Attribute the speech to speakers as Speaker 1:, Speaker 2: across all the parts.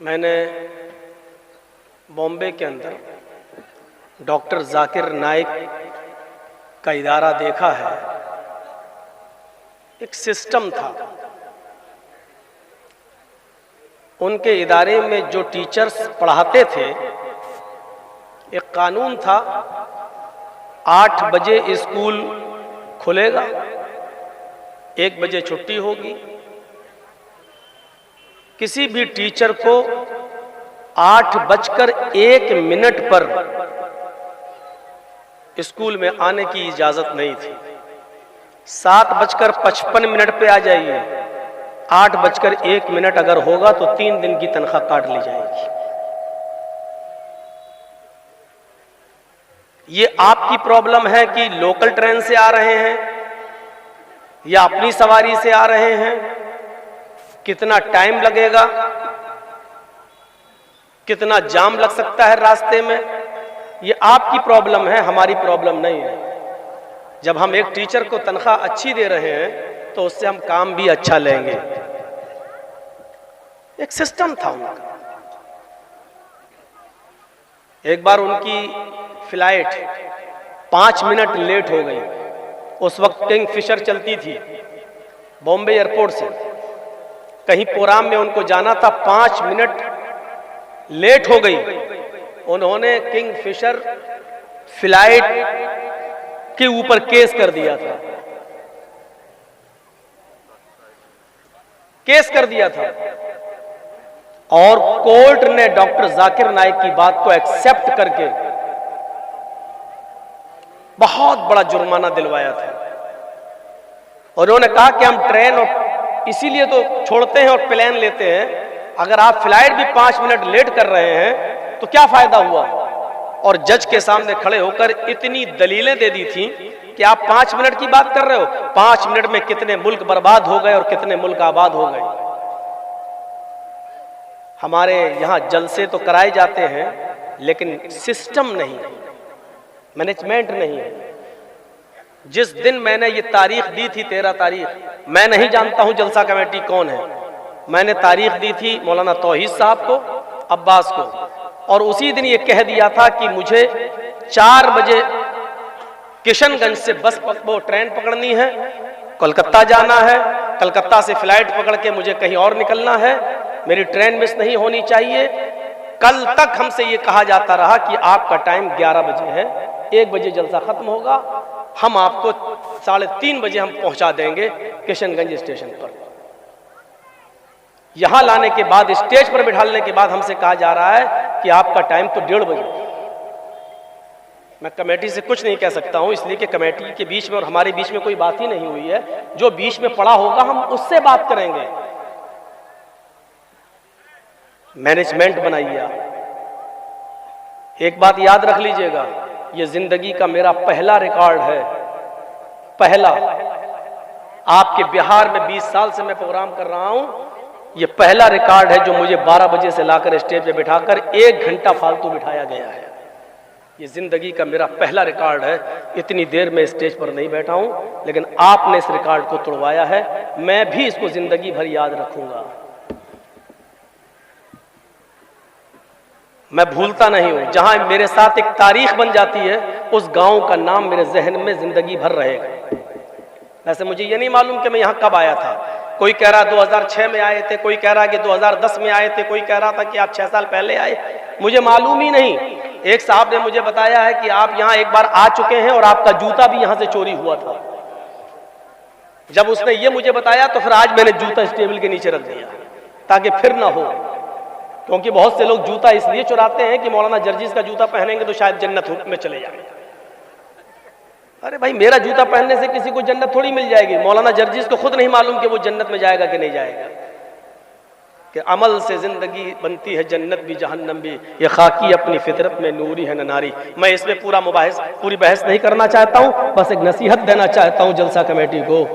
Speaker 1: मैंने बॉम्बे के अंदर डॉक्टर जाकिर नाइक का इदारा देखा है। एक सिस्टम था। उनके इदारे में जो टीचर्स पढ़ाते थे, एक कानून था, 8 बजे स्कूल खुलेगा, 1 बजे छुट्टी होगी। किसी भी टीचर को 8:01 पर स्कूल में आने की इजाजत नहीं थी। 7:55 पे आ जाइए। 8:01 अगर होगा तो 3 दिन की तनख्वाह काट ली जाएगी। ये आपकी प्रॉब्लम है कि लोकल ट्रेन से आ रहे हैं या अपनी सवारी से आ रहे हैं, कितना टाइम लगेगा, कितना जाम लग सकता है रास्ते में, ये आपकी प्रॉब्लम है, हमारी प्रॉब्लम नहीं है। जब हम एक टीचर को तनख्वाह अच्छी दे रहे हैं तो उससे हम काम भी अच्छा लेंगे। एक सिस्टम था उनका। एक बार उनकी फ्लाइट 5 मिनट लेट हो गई। उस वक्त किंग फिशर चलती थी बॉम्बे एयरपोर्ट से, कहीं पोराम में उनको जाना था, 5 मिनट लेट हो गई। उन्होंने किंग फिशर फ्लाइट के ऊपर केस कर दिया था, और कोर्ट ने डॉक्टर जाकिर नाइक की बात को एक्सेप्ट करके बहुत बड़ा जुर्माना दिलवाया था। और उन्होंने कहा कि हम ट्रेन और इसीलिए तो छोड़ते हैं और प्लेन लेते हैं, अगर आप फ्लाइट भी 5 मिनट लेट कर रहे हैं तो क्या फायदा हुआ। और जज के सामने खड़े होकर इतनी दलीलें दे दी थी कि आप 5 मिनट की बात कर रहे हो, 5 मिनट में कितने मुल्क बर्बाद हो गए और कितने मुल्क आबाद हो गए। हमारे यहां जलसे तो कराए जाते हैं, लेकिन सिस्टम नहीं, मैनेजमेंट नहीं है। जिस दिन मैंने ये तारीख दी थी 13 तारीख, मैं नहीं जानता हूं जलसा कमेटी कौन है, मैंने तारीख दी थी मौलाना तौहीद साहब को, अब्बास को, और उसी दिन ये कह दिया था कि मुझे 4 बजे किशनगंज से वो ट्रेन पकड़नी है, कोलकाता जाना है, कलकत्ता से फ्लाइट पकड़ के मुझे कहीं और निकलना है, मेरी ट्रेन मिस नहीं होनी चाहिए। कल तक हमसे ये कहा जाता रहा कि आपका टाइम 11 बजे है, 1 बजे जलसा खत्म होगा, हम आपको 3:30 बजे हम पहुंचा देंगे किशनगंज स्टेशन पर। यहां लाने के बाद, स्टेज पर बिठाने के बाद हमसे कहा जा रहा है कि आपका टाइम तो 1:30 बजे। मैं कमेटी से कुछ नहीं कह सकता हूं, इसलिए कि कमेटी के बीच में और हमारे बीच में कोई बात ही नहीं हुई है। जो बीच में पड़ा होगा हम उससे बात करेंगे। मैनेजमेंट बनाइए। एक बात याद रख लीजिएगा, ये जिंदगी का मेरा पहला रिकॉर्ड है, पहला। आपके बिहार में 20 साल से मैं प्रोग्राम कर रहा हूं, ये पहला रिकॉर्ड है जो मुझे 12 बजे से लाकर स्टेज पे बिठाकर 1 घंटा फालतू बिठाया गया है। ये जिंदगी का मेरा पहला रिकॉर्ड है। इतनी देर में स्टेज पर नहीं बैठा हूं, लेकिन आपने इस रिकॉर्ड को तोड़वाया है। मैं भी इसको जिंदगी भर याद रखूंगा, मैं भूलता नहीं हूं। जहां मेरे साथ एक तारीख बन जाती है, उस गांव का नाम मेरे जहन में जिंदगी भर रहेगा। वैसे मुझे ये नहीं मालूम कि मैं यहां कब आया था। कोई कह रहा 2006 में आए थे, कोई कह रहा कि 2010 में आए थे, कोई कह रहा था कि आप 6 साल पहले आए, मुझे मालूम ही नहीं। एक साहब ने मुझे बताया है कि आप यहां एक बार आ चुके हैं और आपका जूता भी यहां से चोरी हुआ था। जब उसने ये मुझे बताया तो फिर आज मैंने जूता इस टेबल के नीचे रख दिया ताकि फिर ना हो, क्योंकि बहुत से लोग जूता इसलिए चुराते हैं कि मौलाना जर्जिस का जूता पहनेंगे तो शायद जन्नत में चले जाएंगे। अरे भाई, मेरा जूता पहनने से किसी को जन्नत थोड़ी मिल जाएगी। मौलाना जर्जिस को खुद नहीं मालूम कि वो जन्नत में जाएगा कि नहीं जाएगा। कि अमल से जिंदगी बनती है जन्नत भी जहन्नम भी, ये खाकी अपनी फितरत में नूरी है न नारी। मैं इसमें पूरी बहस नहीं करना चाहता हूँ, बस एक नसीहत देना चाहता हूँ जलसा कमेटी को।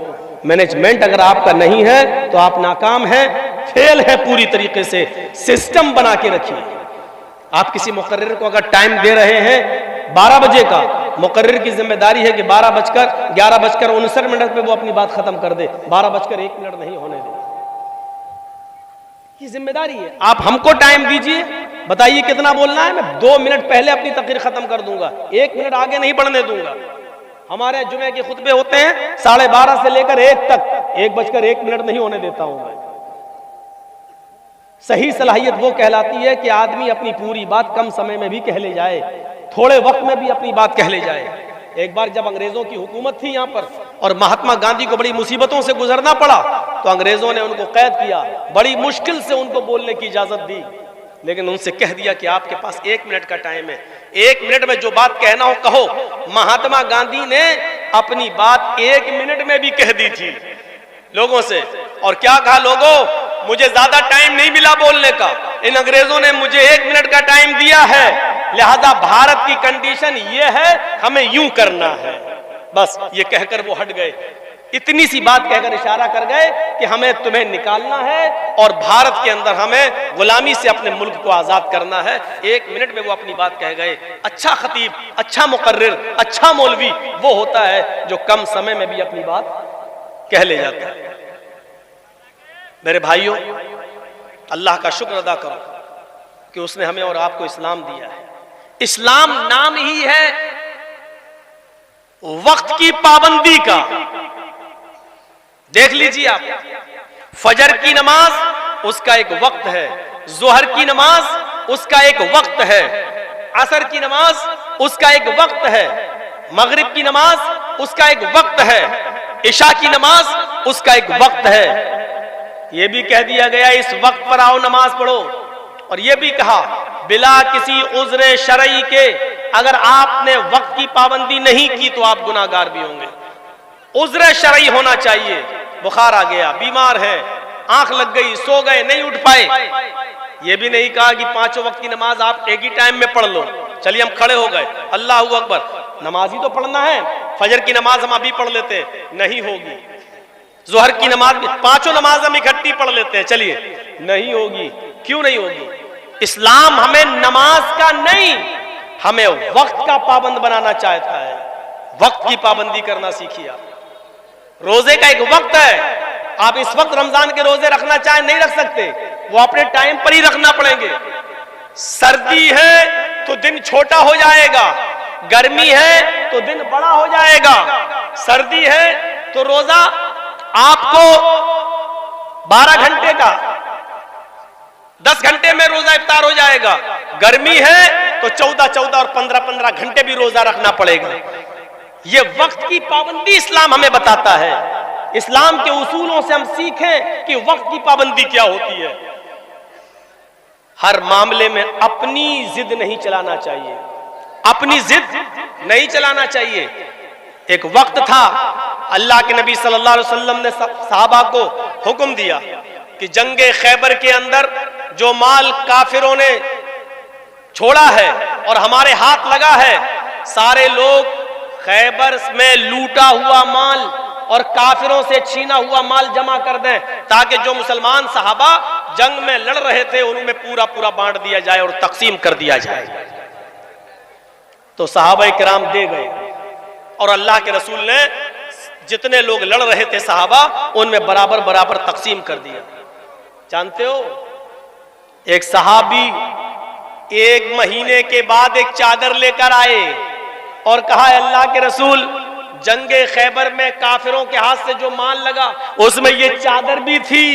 Speaker 1: मैनेजमेंट अगर आपका नहीं है तो आप नाकाम हैं, फेल है पूरी तरीके से। सिस्टम बना के रखिए। आप किसी मुकर्रिर को अगर टाइम दे रहे हैं 12 बजे का, मुकर्रिर की जिम्मेदारी है कि 11:59 पे वो अपनी बात खत्म कर दे, 12:01 नहीं होने दे। ये जिम्मेदारी है। आप हमको टाइम दीजिए, बताइए कितना बोलना है, मैं 2 मिनट पहले अपनी तकरीर खत्म कर दूंगा, 1 मिनट आगे नहीं बढ़ने दूंगा। हमारे जुमे के खुतबे होते हैं 12:30 से लेकर 1 तक, 1:01 नहीं होने देता हूं मैं। सही सलाहियत वो कहलाती है कि आदमी अपनी पूरी बात कम समय में भी कह ले जाए, थोड़े वक्त में भी अपनी बात कह ले जाए। एक बार जब अंग्रेजों की हुकूमत थी यहाँ पर और महात्मा गांधी को बड़ी मुसीबतों से गुजरना पड़ा, तो अंग्रेजों ने उनको कैद किया, बड़ी मुश्किल से उनको बोलने की इजाजत दी, लेकिन उनसे कह दिया कि आपके पास 1 मिनट का टाइम है, 1 मिनट में जो बात कहना हो कहो। महात्मा गांधी ने अपनी बात 1 मिनट में भी कह दी थी लोगों से। और क्या कहा, लोगों मुझे ज्यादा टाइम नहीं मिला बोलने का, इन अंग्रेजों ने मुझे 1 मिनट का टाइम दिया है, लिहाजा भारत की कंडीशन ये है, हमें यूं करना है। बस ये कहकर वो हट गए, इतनी सी बात कहकर इशारा कर गए कि हमें तुम्हें निकालना है और भारत के अंदर हमें गुलामी से अपने मुल्क को आजाद करना है। 1 मिनट में वो अपनी बात कह गए। अच्छा खतीब, अच्छा मुकर्रिर, अच्छा मौलवी वो होता है जो कम समय में भी अपनी बात कह ले जाता है। मेरे भाइयों, अल्लाह का शुक्र अदा करो कि उसने हमें और आपको इस्लाम दिया है। इस्लाम नाम ही है वक्त की पाबंदी का। देख लीजिए आप, फजर की नमाज उसका एक वक्त है, जोहर की नमाज उसका एक वक्त है, असर की नमाज उसका एक वक्त है, मगरिब की नमाज उसका एक वक्त है, इशा की नमाज उसका एक वक्त है। यह भी कह दिया गया इस वक्त पर आओ नमाज पढ़ो, और यह भी कहा बिला किसी उज़्र शरई के अगर आपने वक्त की पाबंदी नहीं की तो आप गुनाहगार भी होंगे। उज़्र शरई होना चाहिए, बुखार आ गया, बीमार है, आंख लग गई, सो गए, नहीं उठ पाए। यह भी नहीं कहा कि 5 वक्त की नमाज आप एक ही टाइम में पढ़ लो, चलिए हम खड़े हो गए, अल्लाहू अकबर, नमाज ही तो पढ़ना है, फजर की नमाज हम अभी पढ़ लेते हैं, नहीं होगी। जोहर की नमाज, 5 नमाज हम इकट्ठी पढ़ लेते हैं, चलिए, नहीं होगी। क्यों नहीं होगी? इस्लाम हमें नमाज का नहीं, हमें वक्त का पाबंद बनाना चाहता है। वक्त की पाबंदी करना सीखिए आप। रोजे का एक वक्त है, आप इस वक्त रमजान के रोजे रखना चाहे नहीं रख सकते, वो अपने टाइम पर ही रखना पड़ेंगे। सर्दी है तो दिन छोटा हो जाएगा, गर्मी है तो दिन बड़ा हो जाएगा। सर्दी है तो रोजा आपको 12 घंटे का, 10 घंटे में रोजा इफ्तार हो जाएगा। गर्मी है तो 14 और 15 घंटे भी रोजा रखना पड़ेगा। ये वक्त की पाबंदी इस्लाम हमें बताता है। इस्लाम के उसूलों से हम सीखें कि वक्त की पाबंदी क्या होती है। हर मामले में अपनी जिद नहीं चलाना चाहिए, अपनी जिद नहीं चलाना चाहिए। एक वक्त था, अल्लाह के नबी सल्लल्लाहु अलैहि वसल्लम ने सहाबा को हुक्म दिया कि जंगे खैबर के अंदर जो माल काफिरों ने छोड़ा है और हमारे हाथ लगा है, सारे लोग खैबर में लूटा हुआ माल और काफिरों से छीना हुआ माल जमा कर दें, ताकि जो मुसलमान सहाबा जंग में लड़ रहे थे उनमें पूरा पूरा बांट दिया जाए और तकसीम कर दिया जाए। तो सहाबा किराम दे गए और अल्लाह के रसूल ने जितने लोग लड़ रहे थे सहाबा, उनमें बराबर बराबर तकसीम कर दिया। जानते हो, एक सहाबी 1 महीने के बाद एक चादर लेकर आए और कहा, अल्लाह के रसूल, जंगे खैबर में काफिरों के हाथ से जो माल लगा उसमें ये चादर भी थी,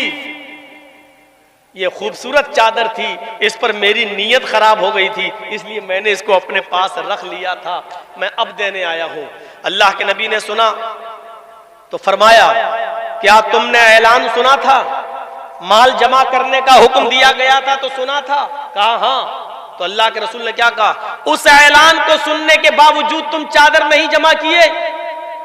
Speaker 1: ये खूबसूरत चादर थी, इस पर मेरी नीयत खराब हो गई थी, इसलिए मैंने इसको अपने पास रख लिया था, मैं अब देने आया हूं। अल्लाह के नबी ने सुना तो फरमाया, क्या तुमने ऐलान सुना था? माल जमा करने का हुक्म दिया गया था तो सुना था? कहा हाँ। तो अल्लाह के रसूल ने क्या कहा? उस ऐलान को सुनने के बावजूद तुम चादर नहीं जमा किए?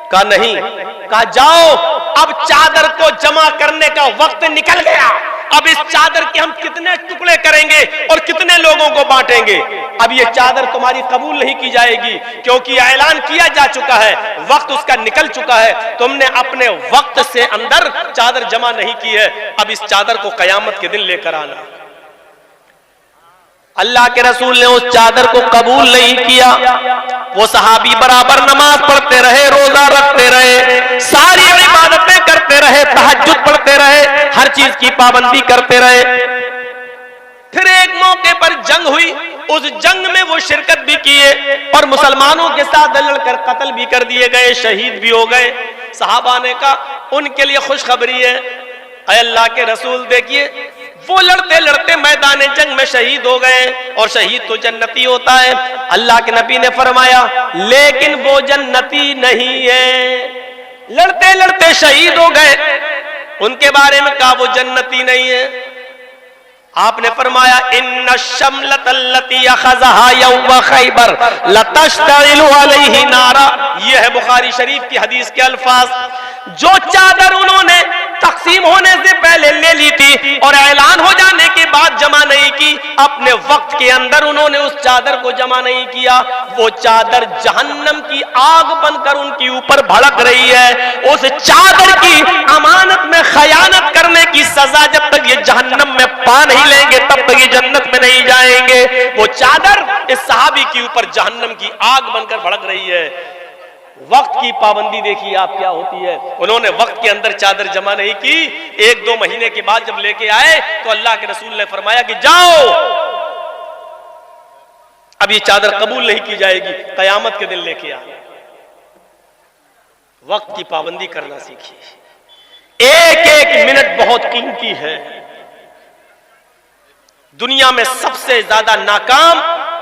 Speaker 1: कहा नहीं। कहा जाओ, अब चादर को जमा करने का वक्त निकल गया, अब इस चादर के हम कितने टुकड़े करेंगे और कितने लोगों को बांटेंगे। अब ये चादर तुम्हारी कबूल नहीं की जाएगी, क्योंकि ऐलान किया जा चुका है, वक्त उसका निकल चुका है, तुमने अपने वक्त से अंदर चादर जमा नहीं की है, अब इस चादर को कयामत के दिन लेकर आना। अल्लाह के रसूल ने उस चादर को कबूल नहीं किया। वो सहाबी बराबर नमाज पढ़ते रहे, रोजा रखते रहे, सारी इबादतें करते करते रहे, तहज्जुद पढ़ते रहे, हर चीज की पाबंदी करते रहे। फिर एक मौके पर जंग हुई, उस जंग में वो शिरकत भी किए और मुसलमानों के साथ लड़कर कत्ल भी कर दिए गए, शहीद भी हो गए। सहाबा ने कहा उनके लिए खुशखबरी है, ऐ अल्लाह के रसूल देखिए वो लड़ते लड़ते मैदान जंग में शहीद हो गए और शहीद तो जन्नती होता है। अल्लाह के नबी ने फरमाया लेकिन वो जन्नती नहीं है। लड़ते लड़ते शहीद हो गए, उनके बारे में कहा वो जन्नती नहीं है। आपने फरमाया इन्ना शमलतल्लती अखज़हा यौम खैबर लतश्तइलु अलैहि नारा। यह है बुखारी शरीफ की हदीस के अल्फाज। जो चादर उन्होंने तकसीम होने से पहले ले ली थी और ऐलान हो जाने के बाद जमा नहीं की, अपने वक्त के अंदर उन्होंने उस चादर को जमा नहीं किया, वो चादर जहन्नम की आग बनकर उनके ऊपर भड़क रही है। उस चादर की अमानत में खयानत करने की सजा जब तक ये जहन्नम में पा नहीं लेंगे तब तक ये जन्नत में नहीं जाएंगे। वो चादर इस सहाबी के ऊपर जहन्नम की आग बनकर भड़क रही है। वक्त की पाबंदी देखिए आप क्या होती है। उन्होंने वक्त के अंदर चादर जमा नहीं की, एक दो महीने के बाद जब लेके आए तो अल्लाह के रसूल ने फरमाया कि जाओ अब ये चादर कबूल नहीं की जाएगी, कयामत के दिन लेके आए। वक्त की पाबंदी करना सीखिए, एक एक मिनट बहुत कीमती है। दुनिया में सबसे ज्यादा नाकाम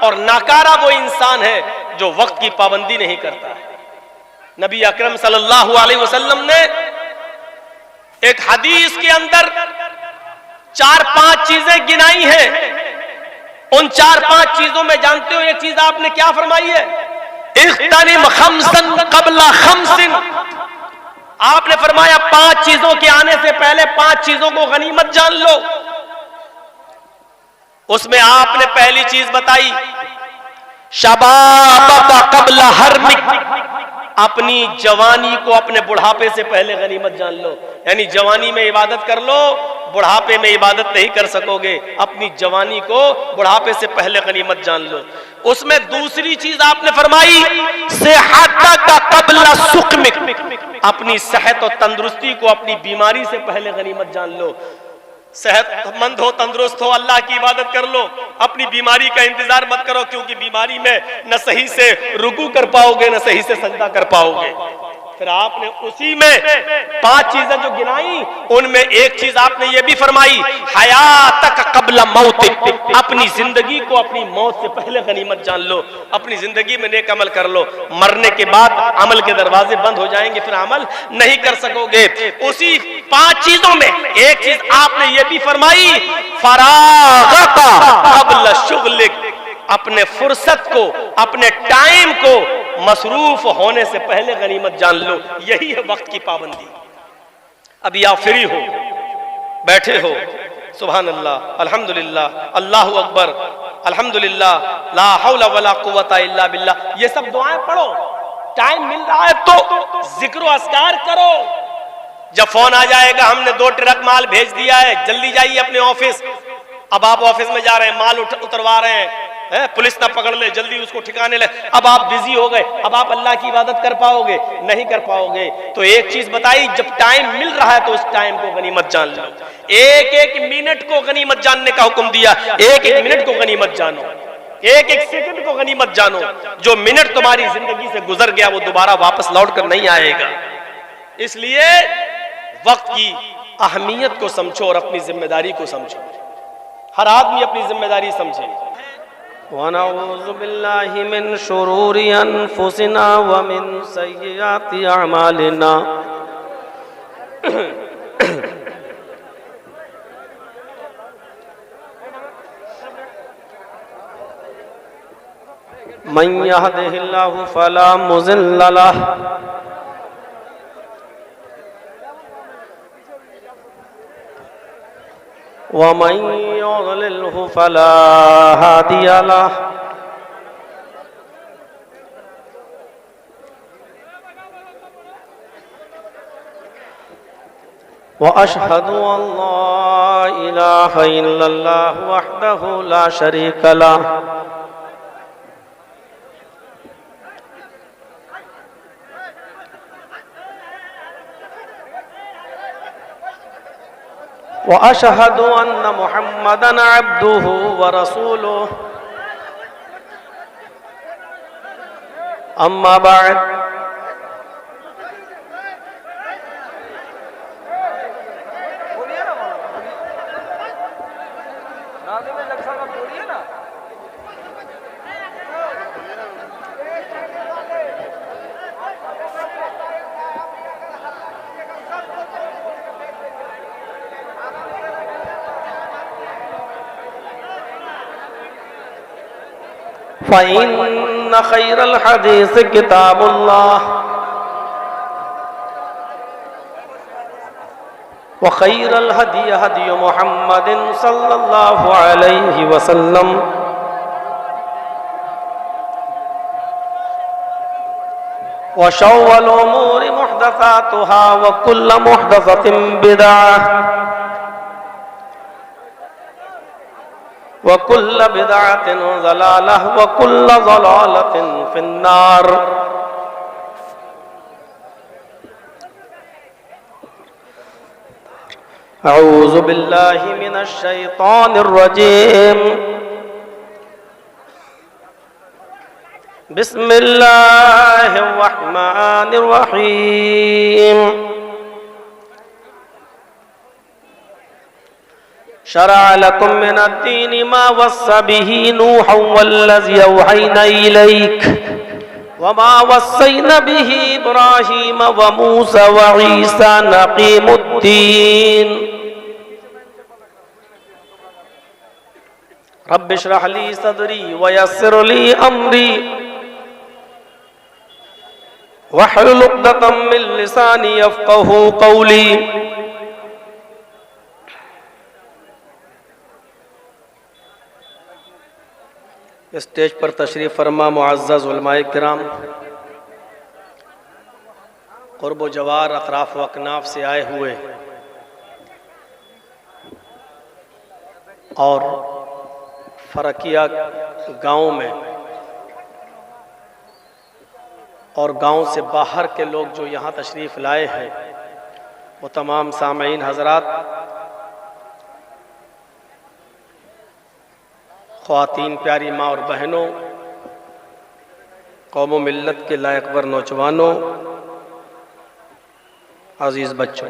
Speaker 1: और नाकारा वो इंसान है जो वक्त की पाबंदी नहीं करता है। नबी अकरम सल्लल्लाहु अलैहि वसल्लम ने एक हदीस के अंदर 4-5 चीजें गिनाई हैं। उन 4-5 चीजों में जानते हो एक चीज आपने क्या फरमाई है, इख्तनिम खम्सन क़ब्ला खम्सिन। आपने फरमाया 5 चीजों के आने से पहले 5 चीजों को गनीमत जान लो। उसमें आपने पहली चीज बताई शबाबका क़ब्ला हरमिक, अपनी जवानी को अपने बुढ़ापे से पहले गनीमत जान लो। यानी जवानी में इबादत कर लो, बुढ़ापे में इबादत नहीं कर सकोगे। अपनी जवानी को बुढ़ापे से पहले गनीमत जान लो। उसमें दूसरी चीज आपने फरमाई सेहतका क़ब्ला सुक़मिक, अपनी सेहत और तंदुरुस्ती को अपनी बीमारी से पहले गनीमत जान लो। सेहतमंद हो, तंदुरुस्त हो, अल्लाह की इबादत कर लो, अपनी बीमारी का इंतजार मत करो, क्योंकि बीमारी में न सही से रुकू कर पाओगे न सही से सजदा कर पाओगे। फिर आपने उसी में 5 चीजें जो गिनाई उनमें एक चीज आपने ये भी फरमाई हयातक क़ब्ला मौतिक, अपनी जिंदगी को अपनी मौत से पहले गनीमत जान लो। अपनी जिंदगी में नेक अमल कर लो, मरने के बाद अमल के दरवाजे बंद हो जाएंगे, फिर अमल नहीं कर सकोगे। उसी 5 चीजों में एक चीज आपने ये भी फरमाई फराग़का क़ब्ला शुग़लिक, अपने फुर्सत को अपने टाइम को मसरूफ होने से पहले गनीमत जान लो। यही है वक्त की पाबंदी। अभी आप फ्री हो, बैठे हो, सुभान अल्लाह, अल्हम्दुलिल्लाह, अल्लाहु अकबर, अल्हम्दुलिल्लाह, ला हौला वला कुव्वता इल्ला बिल्लाह, ये सब दुआएं पढ़ो। टाइम मिल रहा है तो जिक्र व अस्कार करो। जब फोन आ जाएगा हमने 2 ट्रक माल भेज दिया है, जल्दी जाइए अपने ऑफिस। अब आप ऑफिस में जा रहे हैं, माल उतरवा रहे हैं, पुलिस ना पकड़ ले, जल्दी उसको ठिकाने ले। अब आप बिजी हो गए, अब आप अल्लाह की इबादत कर पाओगे? नहीं कर पाओगे। तो एक चीज बताई, जब टाइम मिल रहा है तो उस टाइम को गनीमत जान लो। एक एक मिनट को गनीमत जानने का हुक्म दिया। एक एक मिनट को गनीमत जानो, एक एक सेकंड को गनीमत जानो। जो मिनट तुम्हारी जिंदगी से गुजर गया वो दोबारा वापस लौट कर नहीं आएगा। इसलिए वक्त की अहमियत को समझो और अपनी जिम्मेदारी को समझो। हर आदमी अपनी जिम्मेदारी समझे। वनऊज़ु बिल्लाहि मिन शुरूरि अनफुसिना व मिन सय्यिआति अअमालिना। मन यहदिहिल्लाहु फला मुज़िल्ल लहु वमन युज़लिल्हु फला हादिय लहु। व अशहदु अल्ला इलाहा इल्लल्लाहु वहदहु ला शरीक लहु व अशहदु अन्न मुहम्मदन अब्दुहु व रसूलुहु अम्मा बाद फ़इन्न खैरल हदीस किताबुल्लाह व खैरल हदी हदी मुहम्मदिन सल्लल्लाहु अलैहि वसल्लम व शर्रुल उमूरि मुहदसातुहा व कुल्लु मुहदसतिन बिदअह व कुल्लु बिदअतिन ज़लालह व कुल्लु ज़लालतिन फिन्नार। अऊज़ु बिल्लाहि मिनश शैतानिर रजीम। बिस्मिल्लाहिर रहमानिर रहीम। शरअ लकुम मिनद्दीनि मा वस्सा बिही नूहन वल्लज़ी औहैना इलैक वमा वस्सैना बिही इब्राहीम व मूसा व ईसा अन अक़ीमुद्दीन। रब्बि इश्रह ली सदरी व यस्सिर ली अमरी वहलुल उक़दतम मिन लिसानी यफ़क़हू क़ौली। स्टेज पर तशरीफ़ फरमा मुअज़्ज़ज़ उलमाए किराम, क़ुर्ब व जवार अतराफ़ व अकनाफ़ से आए हुए और फरकिया गाँव में और गाँव से बाहर के लोग जो यहाँ तशरीफ़ लाए हैं, वो तमाम सामईन हज़रात, ख़वातीन, प्यारी माँ और बहनों, कौम मिल्लत के लायकवर नौजवानों, अज़ीज़ बच्चों,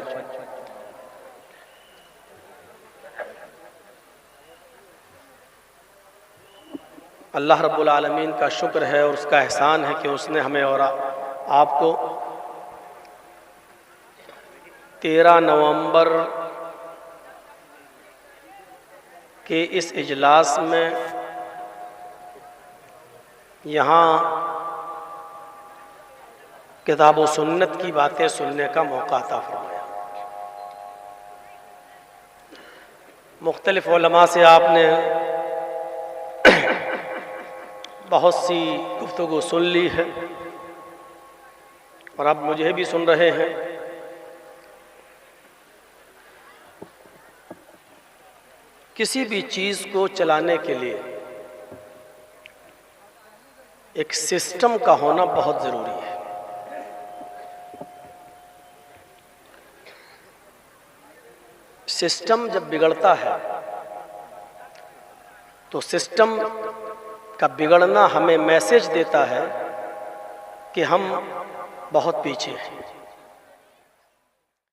Speaker 1: अल्लाह रब्बुल आलमीन का शुक्र है और उसका एहसान है कि उसने हमें और आपको 13 नवंबर के इस इजलास में यहाँ किताब व सुन्नत की बातें सुनने का मौका अता फरमाया। मुख्तलिफ उलमा से आपने बहुत सी गुफ्तगू सुन ली है और आप मुझे भी सुन रहे हैं। किसी भी चीज़ को चलाने के लिए एक सिस्टम का होना बहुत ज़रूरी है। सिस्टम जब बिगड़ता है तो सिस्टम का बिगड़ना हमें मैसेज देता है कि हम बहुत पीछे हैं।